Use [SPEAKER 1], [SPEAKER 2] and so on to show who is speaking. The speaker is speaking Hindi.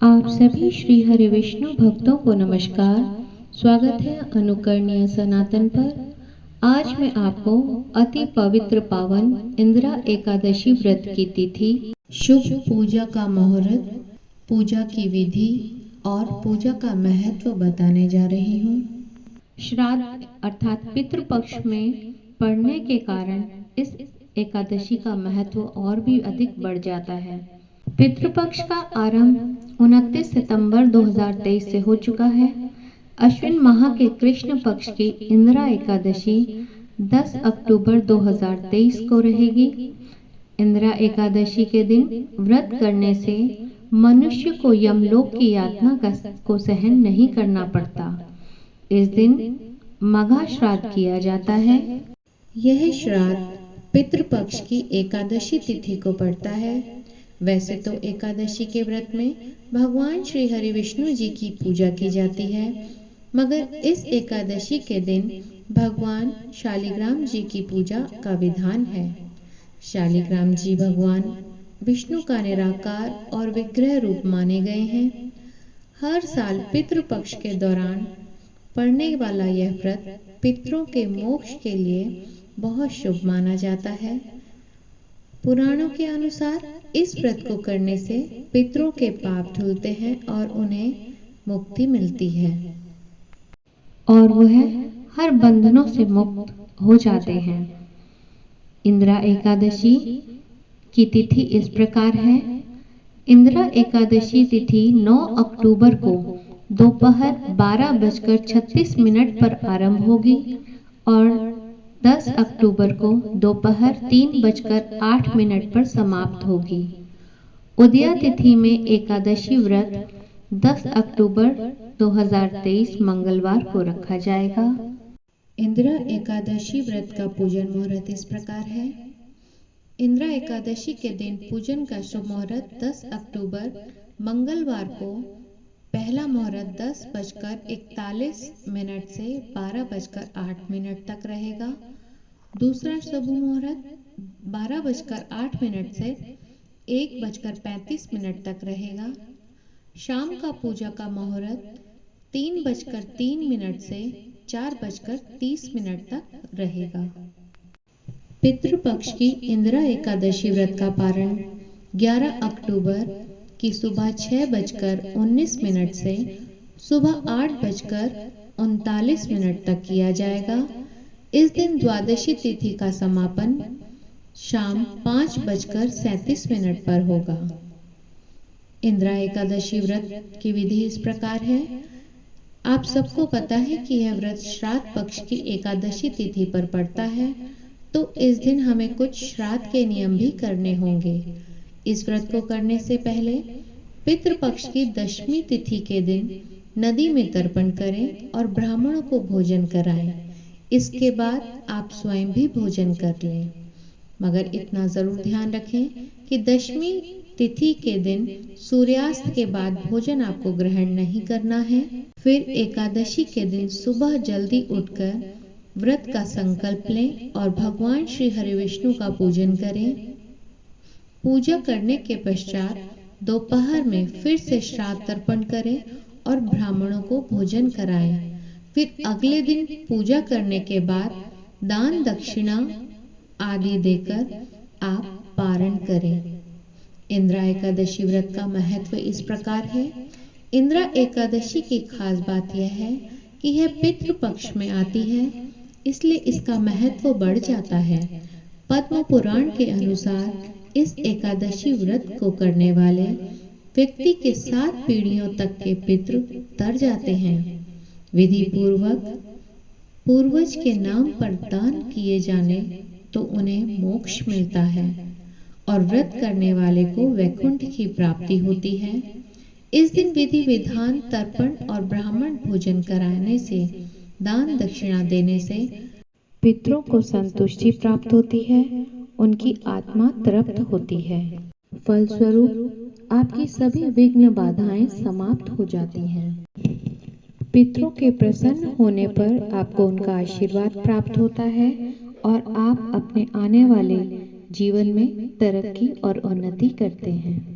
[SPEAKER 1] आप सभी श्री हरि विष्णु भक्तों को नमस्कार। स्वागत है अनुकरणीय सनातन पर। आज मैं आपको अति पवित्र पावन इंदिरा एकादशी व्रत की तिथि, शुभ पूजा का मुहूर्त, पूजा की विधि और पूजा का महत्व बताने जा रही हूँ। श्राद्ध अर्थात पितृपक्ष में पड़ने के कारण इस एकादशी का महत्व और भी अधिक बढ़ जाता है। पितृपक्ष का आरंभ 29 सितंबर 2023 से हो चुका है। अश्विन माह के कृष्ण पक्ष की इंदिरा एकादशी 10 अक्टूबर 2023 को रहेगी। इंदिरा एकादशी के दिन व्रत करने से मनुष्य को यमलोक की यातना को सहन नहीं करना पड़ता। इस दिन मघा श्राद्ध किया जाता है। यह श्राद्ध पितृपक्ष की एकादशी तिथि को पड़ता है। वैसे तो एकादशी के व्रत में भगवान श्री हरि विष्णु जी की पूजा की जाती है, मगर इस एकादशी के दिन भगवान शालिग्राम जी की पूजा का विधान है। शालिग्राम जी भगवान विष्णु का निराकार और विग्रह रूप माने गए हैं। हर साल पितृपक्ष के दौरान पड़ने वाला यह व्रत पितरों के मोक्ष के लिए बहुत शुभ माना जाता है। पुराणों के अनुसार इस व्रत को करने से पितरों के पाप धुलते हैं और उन्हें मुक्ति मिलती है और वह हर बंधनों से मुक्त हो जाते हैं। इंदिरा एकादशी की तिथि इस प्रकार है। इंदिरा एकादशी तिथि 9 अक्टूबर को दोपहर 12:36 पर आरंभ होगी और 10 अक्टूबर को दोपहर 3:08 पर समाप्त होगी। उदया तिथि में एकादशी व्रत 10 अक्टूबर 2023 मंगलवार को रखा जाएगा। इंदिरा एकादशी व्रत का पूजन मुहूर्त इस प्रकार है। इंदिरा एकादशी के दिन पूजन का शुभ मुहूर्त 10 अक्टूबर मंगलवार को पहला मुहूर्त 10:41 से 12:08 तक रहेगा। दूसरा शुभ मुहूर्त 12:08 से 1:35 तक रहेगा। शाम का पूजा का मुहूर्त 3:03 से 4:30 तक रहेगा। पितृपक्ष की इंदिरा एकादशी व्रत का पारण 11 अक्टूबर की सुबह 6:19 से सुबह 8:39 तक किया जाएगा। इस दिन द्वादशी तिथि का समापन शाम 5:37 पर होगा। इंदिरा एकादशी व्रत की विधि इस प्रकार है। आप सबको पता है कि यह व्रत श्राद्ध पक्ष की एकादशी तिथि पर पड़ता है, तो इस दिन हमें कुछ श्राद्ध के नियम भी करने होंगे। इस व्रत को करने से पहले पितृपक्ष की दशमी तिथि के दिन नदी में तर्पण करें और ब्राह्मणों को भोजन कराएं। इसके बाद आप स्वयं भी भोजन कर लें, मगर इतना जरूर ध्यान रखें कि दशमी तिथि के दिन सूर्यास्त के बाद भोजन आपको ग्रहण नहीं करना है। फिर एकादशी के दिन सुबह जल्दी उठकर व्रत का संकल्प लें और भगवान श्री हरि विष्णु का पूजन करें। पूजा करने के पश्चात दोपहर में फिर से श्राद्ध तर्पण करें और ब्राह्मणों को भोजन कराएं। फिर अगले दिन पूजा करने के बाद दान दक्षिणा आदि देकर आप पारण करें। इंदिरा एकादशी व्रत का महत्व इस प्रकार है। इंदिरा एकादशी की खास बात यह है कि यह पितृपक्ष में आती है, इसलिए इसका महत्व बढ़ जाता है। पद्म पुराण के अनुसार इस एकादशी व्रत को करने वाले व्यक्ति के 7 पीढ़ियों तक के पितृ तर जाते हैं। विधि पूर्वक पूर्वज के नाम पर दान किए जाने तो उन्हें मोक्ष मिलता है और व्रत करने वाले को वैकुंठ की प्राप्ति होती है। इस दिन विधि विधान तर्पण और ब्राह्मण भोजन कराने से, दान दक्षिणा देने से पितरों को संतुष्टि प्राप्त होती है, उनकी आत्मा तृप्त होती है। फलस्वरूप आपकी सभी विघ्न बाधाएं समाप्त हो जाती हैं। पितरों के प्रसन्न होने पर आपको उनका आशीर्वाद प्राप्त होता है और आप अपने आने वाले जीवन में तरक्की और उन्नति करते हैं।